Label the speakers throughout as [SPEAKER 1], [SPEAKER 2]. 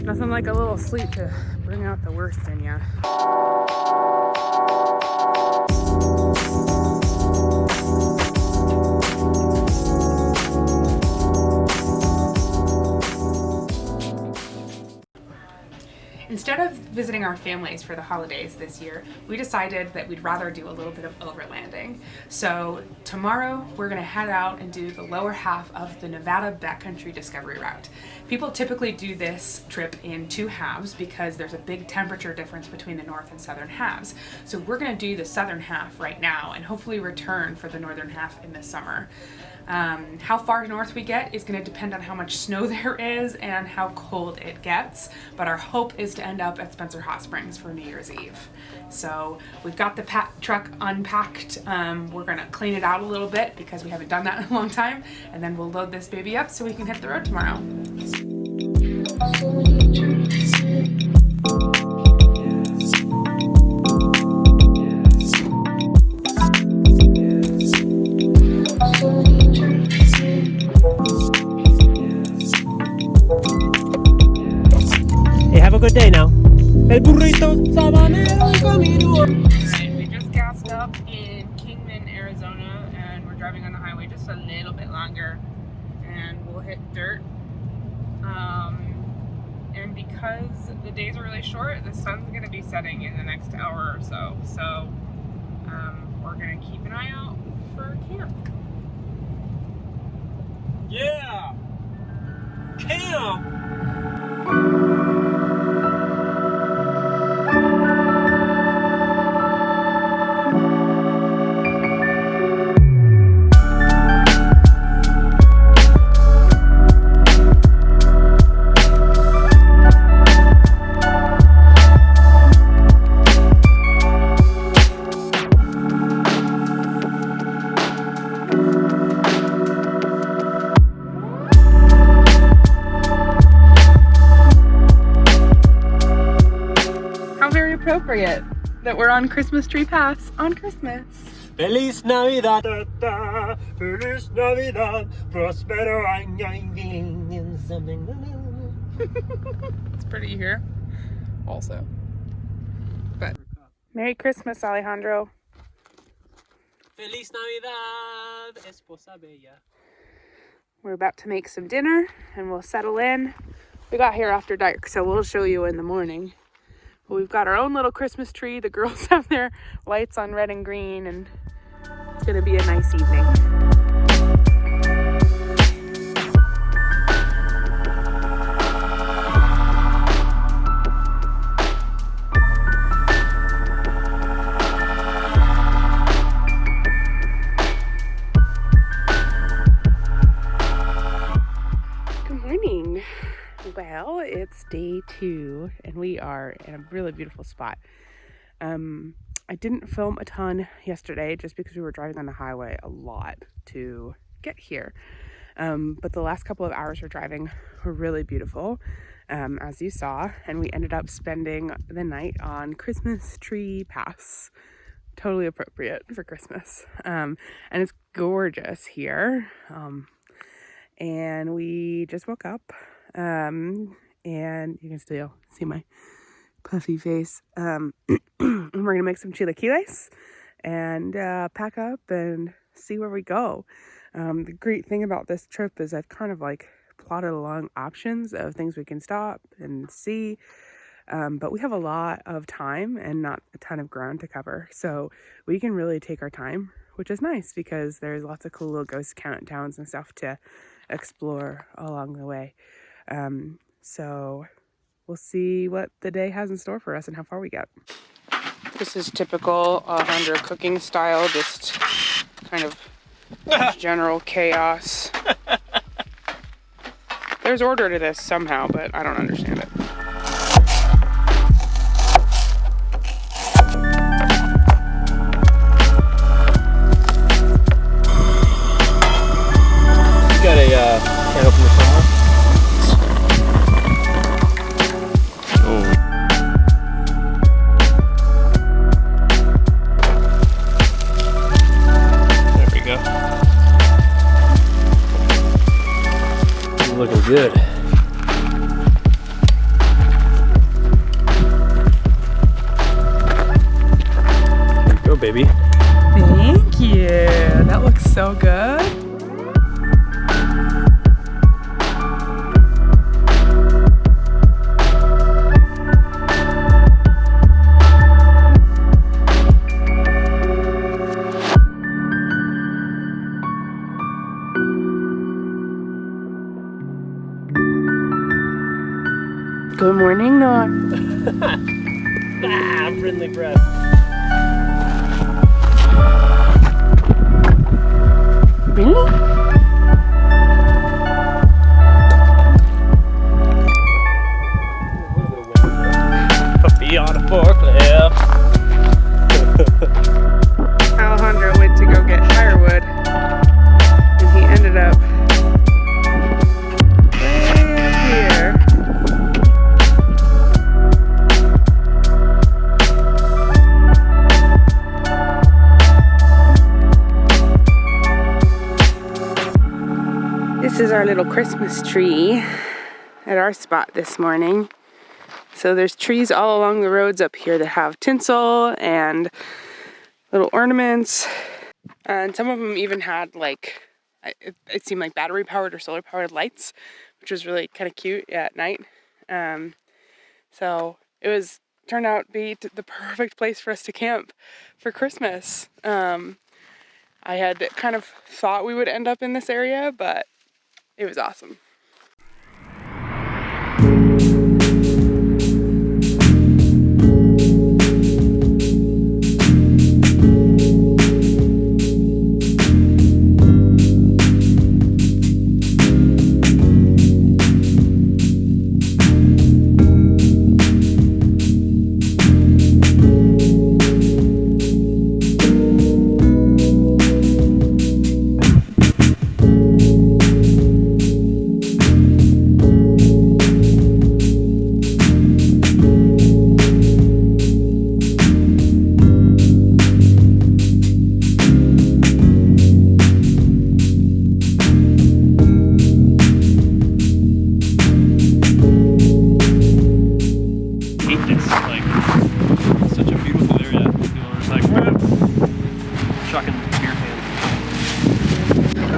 [SPEAKER 1] Nothing like a little sleep to bring out the worst in ya. Instead of visiting our families for the holidays this year, we decided that we'd rather do a little bit of overlanding. So tomorrow we're gonna head out and do the lower half of the Nevada Backcountry Discovery Route. People typically do this trip in 2 halves because there's a big temperature difference between the north and southern halves. So we're gonna do the southern half right now and hopefully return for the northern half in the summer. How far north we get is going to depend on how much snow there is and how cold it gets, but our hope is to end up at Spencer Hot Springs for New Year's Eve. So we've got the truck unpacked. We're going to clean it out a little bit because we haven't done that in a long time, and then we'll load this baby up so we can hit the road tomorrow.
[SPEAKER 2] Have a good day now. El burrito sabanero y camino.
[SPEAKER 1] Alright, we just gassed up in Kingman, Arizona, and we're driving on the highway just a little bit longer, and we'll hit dirt. And because the days are really short, the sun's going to be setting in the next hour or so. So we're going to keep an eye out for camp.
[SPEAKER 2] Yeah! Camp!
[SPEAKER 1] Appropriate that we're on Christmas Tree Pass on Christmas.
[SPEAKER 2] Feliz Navidad, Feliz Navidad, Prospero año y something.
[SPEAKER 1] It's pretty here, also. But Merry Christmas, Alejandro.
[SPEAKER 2] Feliz Navidad, esposa bella.
[SPEAKER 1] We're about to make some dinner and we'll settle in. We got here after dark, so we'll show you in the morning. We've got our own little Christmas tree. The girls have their lights on red and green, and it's gonna be a nice evening. Good morning. Well, it's day 2 and we are in a really beautiful spot. I didn't film a ton yesterday just because we were driving on the highway a lot to get here. But the last couple of hours we're driving were really beautiful, as you saw, and we ended up spending the night on Christmas Tree Pass. Totally appropriate for Christmas. And it's gorgeous here. And we just woke up. And you can still see my puffy face. We're gonna make some chilaquiles and pack up and see where we go. The great thing about this trip is I've kind of like plotted along options of things we can stop and see, but we have a lot of time and not a ton of ground to cover, so we can really take our time, which is nice because there's lots of cool little ghost towns and stuff to explore along the way. So we'll see what the day has in store for us and how far we get. This is typical Alejandro cooking style, just kind of general chaos. There's order to this somehow, but I don't understand it.
[SPEAKER 2] You got a can opener somewhere? Looking good.
[SPEAKER 1] so good. Good morning, Noah.
[SPEAKER 2] Friendly breath.
[SPEAKER 1] Really?
[SPEAKER 2] Puppy on a forklift.
[SPEAKER 1] Alejandro went to go get firewood, and he ended up way up here. This is our little Christmas tree at our spot this morning. So there's trees all along the roads up here that have tinsel and little ornaments. And some of them even had like, it seemed like battery powered or solar powered lights, which was really kind of cute at night. So it turned out to be the perfect place for us to camp for Christmas. I had kind of thought we would end up in this area, but it was awesome.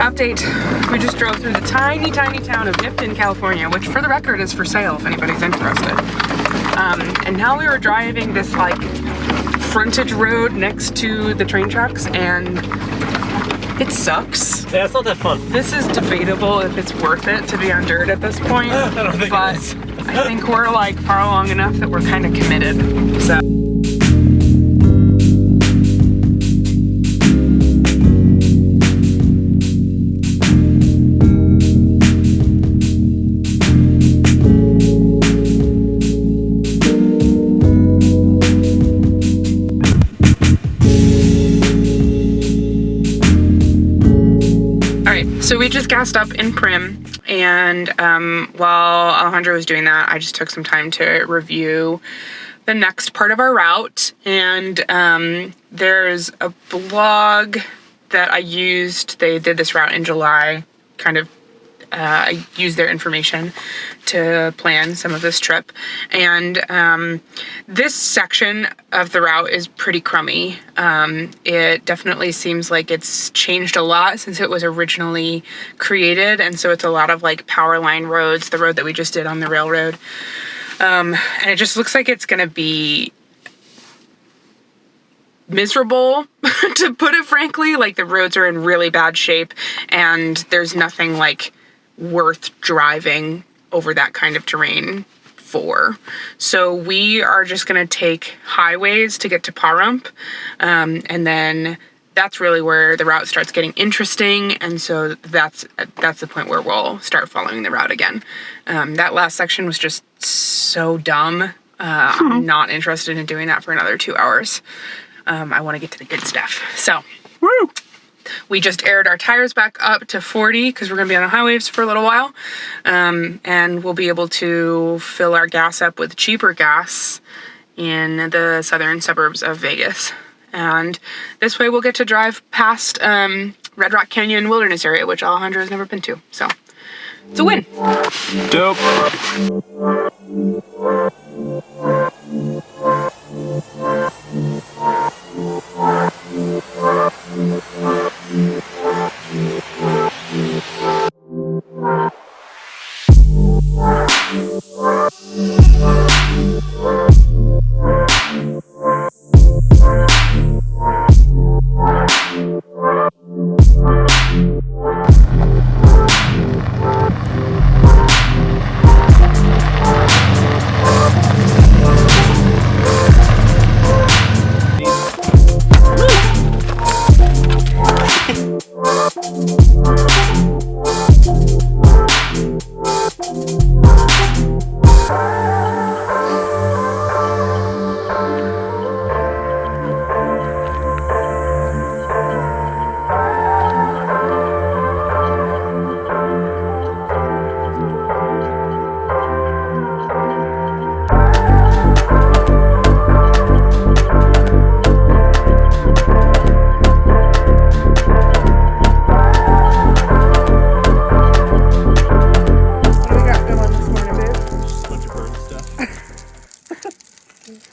[SPEAKER 1] Update, we just drove through the tiny town of Nipton, California, which for the record is for sale if anybody's interested. And now we were driving this like frontage road next to the train tracks, and it sucks.
[SPEAKER 2] Yeah, it's not that fun.
[SPEAKER 1] This is debatable if it's worth it to be on dirt at this point,
[SPEAKER 2] I don't think
[SPEAKER 1] but
[SPEAKER 2] it is.
[SPEAKER 1] I think we're like far along enough that we're kind of committed. So. So we just gassed up in Prim, and while Alejandro was doing that, I just took some time to review the next part of our route. And there's a blog that I used. They did this route in July, kind of I used their information to plan some of this trip. And this section of the route is pretty crummy. It definitely seems like it's changed a lot since it was originally created. And so it's a lot of like power line roads, the road that we just did on the railroad. And it just looks like it's going to be miserable, to put it frankly. Like the roads are in really bad shape, and there's nothing like worth driving over that kind of terrain for. So we are just going to take highways to get to Pahrump, and then that's really where the route starts getting interesting. And so that's the point where we'll start following the route again. That last section was just so dumb. I'm not interested in doing that for another 2 hours. I want to get to the good stuff. So woo! We just aired our tires back up to 40 because we're going to be on the highways for a little while. And we'll be able to fill our gas up with cheaper gas in the southern suburbs of Vegas. And this way we'll get to drive past Red Rock Canyon Wilderness Area, which Alejandro has never been to. So it's a win.
[SPEAKER 2] Dope.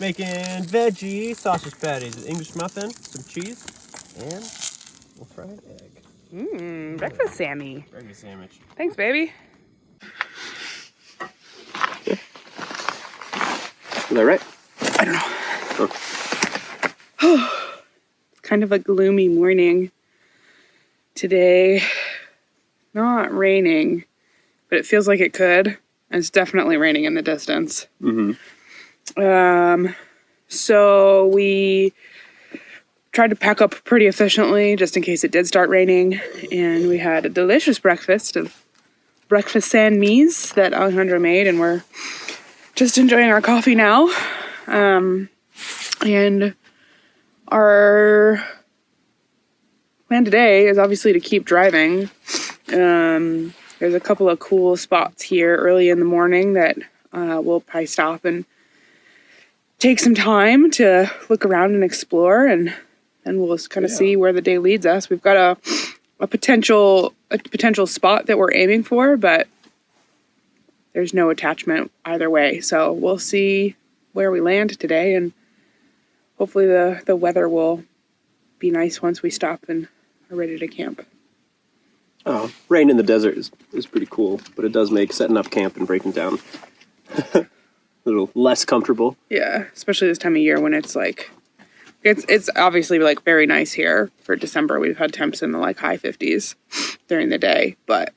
[SPEAKER 3] Making veggie sausage patties, an English muffin, some cheese, and we'll fry an egg.
[SPEAKER 1] Breakfast Sammy.
[SPEAKER 3] Breakfast sandwich.
[SPEAKER 1] Thanks, baby.
[SPEAKER 3] Is that right?
[SPEAKER 1] I don't know. It's kind of a gloomy morning today. Not raining, but it feels like it could. And it's definitely raining in the distance. So we tried to pack up pretty efficiently just in case it did start raining. And we had a delicious breakfast of breakfast sandwiches that Alejandro made, and we're just enjoying our coffee now. And our plan today is obviously to keep driving. There's a couple of cool spots here early in the morning that we'll probably stop and take some time to look around and explore, and we'll just kind of see where the day leads us. We've got a potential spot that we're aiming for, but there's no attachment either way. So we'll see where we land today, and hopefully the weather will be nice once we stop and are ready to camp.
[SPEAKER 3] Oh, rain in the desert is pretty cool, but it does make setting up camp and breaking down a little less comfortable.
[SPEAKER 1] Yeah, especially this time of year when it's like, it's obviously like very nice here for December. We've had temps in the like high 50s during the day, but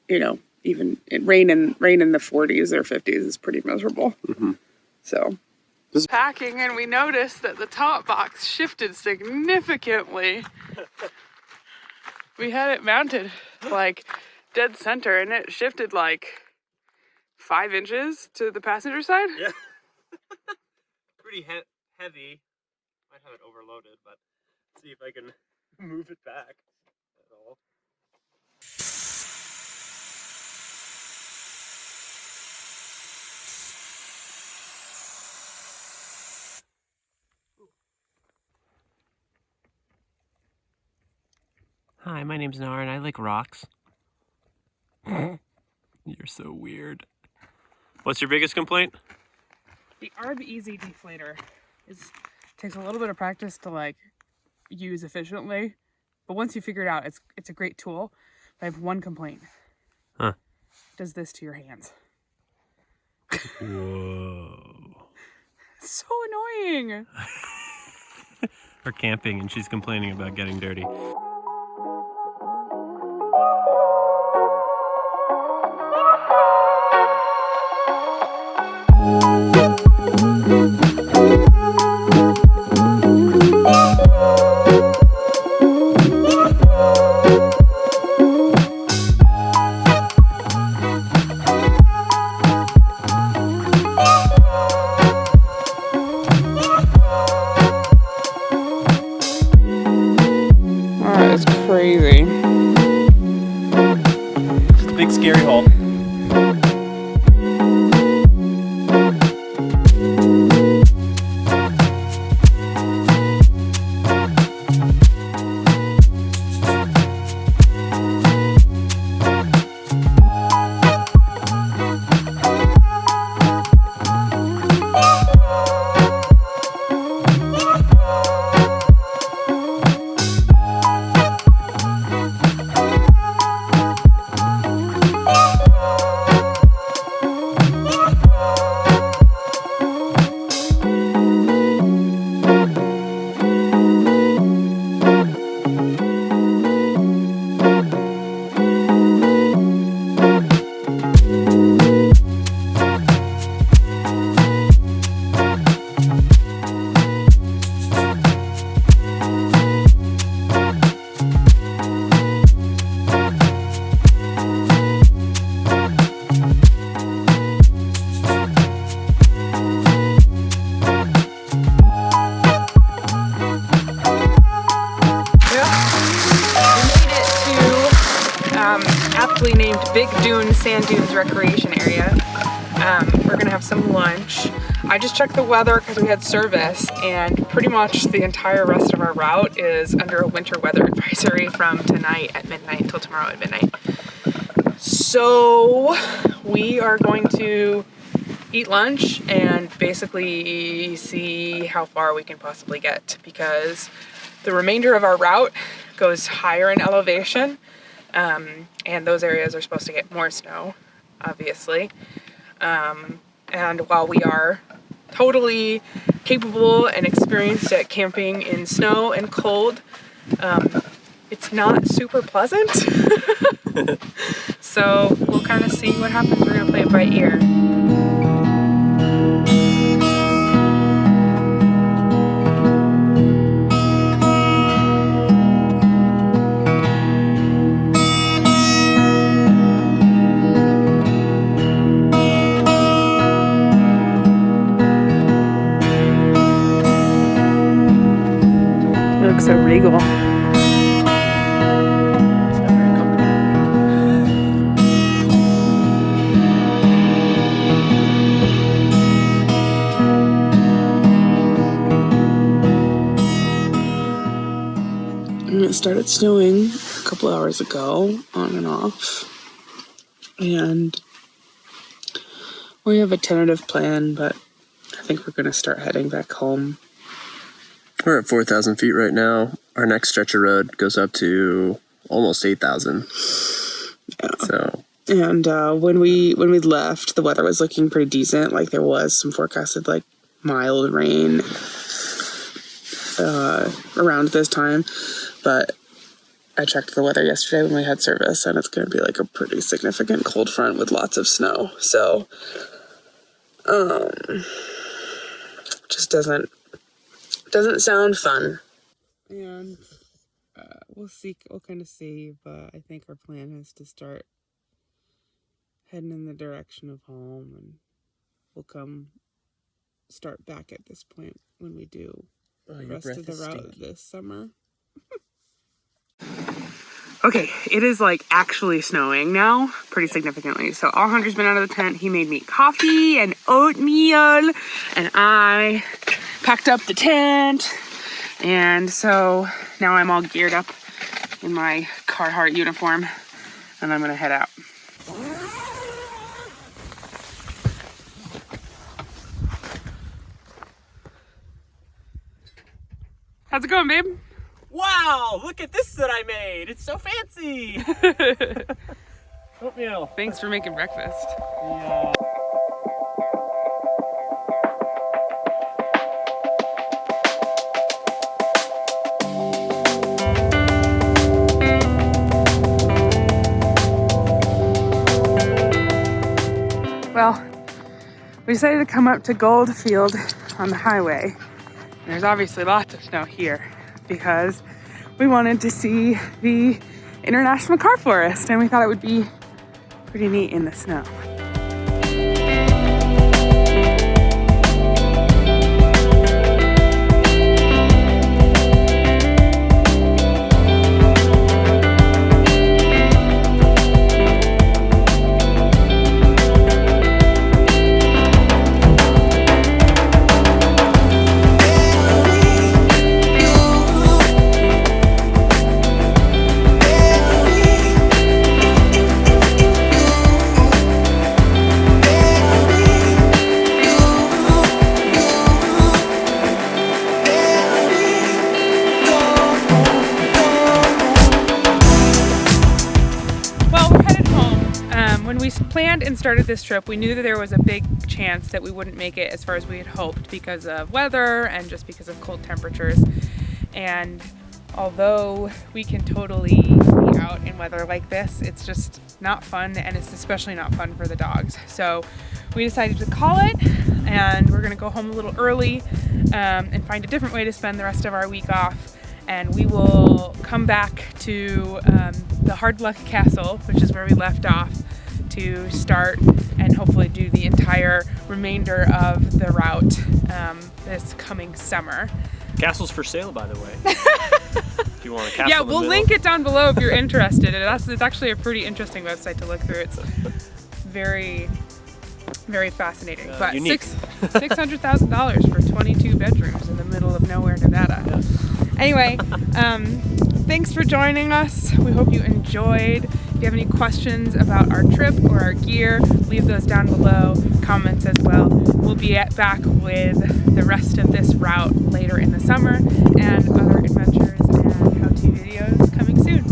[SPEAKER 1] you know, even rain in the 40s or 50s is pretty miserable. So packing, and we noticed that the top box shifted significantly. We had it mounted like dead center, and it shifted like 5 inches to the passenger side.
[SPEAKER 3] Yeah. Pretty heavy. Might have it overloaded, but let's see if I can move it back at all. Hi, my name's Nara and I like rocks. You're so weird. What's your biggest complaint?
[SPEAKER 1] The Arb Easy deflator takes a little bit of practice to like use efficiently, but once you figure it out, it's a great tool. But I have one complaint.
[SPEAKER 3] Huh?
[SPEAKER 1] It does this to your hands.
[SPEAKER 3] Whoa.
[SPEAKER 1] So annoying.
[SPEAKER 3] We're camping and she's complaining about getting dirty.
[SPEAKER 1] It's crazy.
[SPEAKER 3] It's a big scary hole.
[SPEAKER 1] aptly named Big Dune Sand Dunes Recreation Area. We're gonna have some lunch. I just checked the weather because we had service, and pretty much the entire rest of our route is under a winter weather advisory from tonight at midnight until tomorrow at midnight. So we are going to eat lunch and basically see how far we can possibly get, because the remainder of our route goes higher in elevation, and those areas are supposed to get more snow, obviously. And while we are totally capable and experienced at camping in snow and cold, it's not super pleasant. So we'll kind of see what happens. We're gonna play it by ear. It looks so regal. It started snowing a couple hours ago, on and off, and we have a tentative plan, but I think we're going to start heading back home.
[SPEAKER 3] We're at 4,000 feet right now. Our next stretch of road goes up to almost 8,000.
[SPEAKER 1] Yeah.
[SPEAKER 3] So,
[SPEAKER 1] and when we left, the weather was looking pretty decent. Like, there was some forecasted like mild rain around this time, but I checked the weather yesterday when we had service, and it's going to be like a pretty significant cold front with lots of snow. So, just doesn't sound fun. And we'll kind of see, but I think our plan is to start heading in the direction of home, and we'll start back at this point when we do the rest of the route this summer. Okay, it is like actually snowing now, pretty significantly. So Alejandro's been out of the tent. He made me coffee and oatmeal, and I packed up the tent. And so now I'm all geared up in my Carhartt uniform, and I'm gonna head out. How's it going, babe?
[SPEAKER 3] wow, look at this that I made. It's so fancy. Oatmeal.
[SPEAKER 1] Thanks for making breakfast.
[SPEAKER 3] Yeah.
[SPEAKER 1] Well, we decided to come up to Goldfield on the highway. And there's obviously lots of snow here because we wanted to see the International Car Forest, and we thought it would be pretty neat in the snow. When we planned and started this trip, we knew that there was a big chance that we wouldn't make it as far as we had hoped because of weather and just because of cold temperatures. And although we can totally be out in weather like this, it's just not fun, and it's especially not fun for the dogs. So we decided to call it, and we're gonna go home a little early and find a different way to spend the rest of our week off. And we will come back to the Hardluck Castle, which is where we left off, to start and hopefully do the entire remainder of the route this coming summer.
[SPEAKER 3] Castle's for sale, by the way. If you want a castle.
[SPEAKER 1] Yeah,
[SPEAKER 3] in the
[SPEAKER 1] we'll
[SPEAKER 3] middle.
[SPEAKER 1] link it down below if you're interested. It's actually a pretty interesting website to look through. It's very, very fascinating. But
[SPEAKER 3] unique.
[SPEAKER 1] $600,000 for 22 bedrooms in the middle of nowhere, Nevada.
[SPEAKER 3] Yeah.
[SPEAKER 1] Anyway, thanks for joining us. We hope you enjoyed. If you have any questions about our trip or our gear, leave those down below. Comments as well. We'll be back with the rest of this route later in the summer and other adventures and how-to videos coming soon.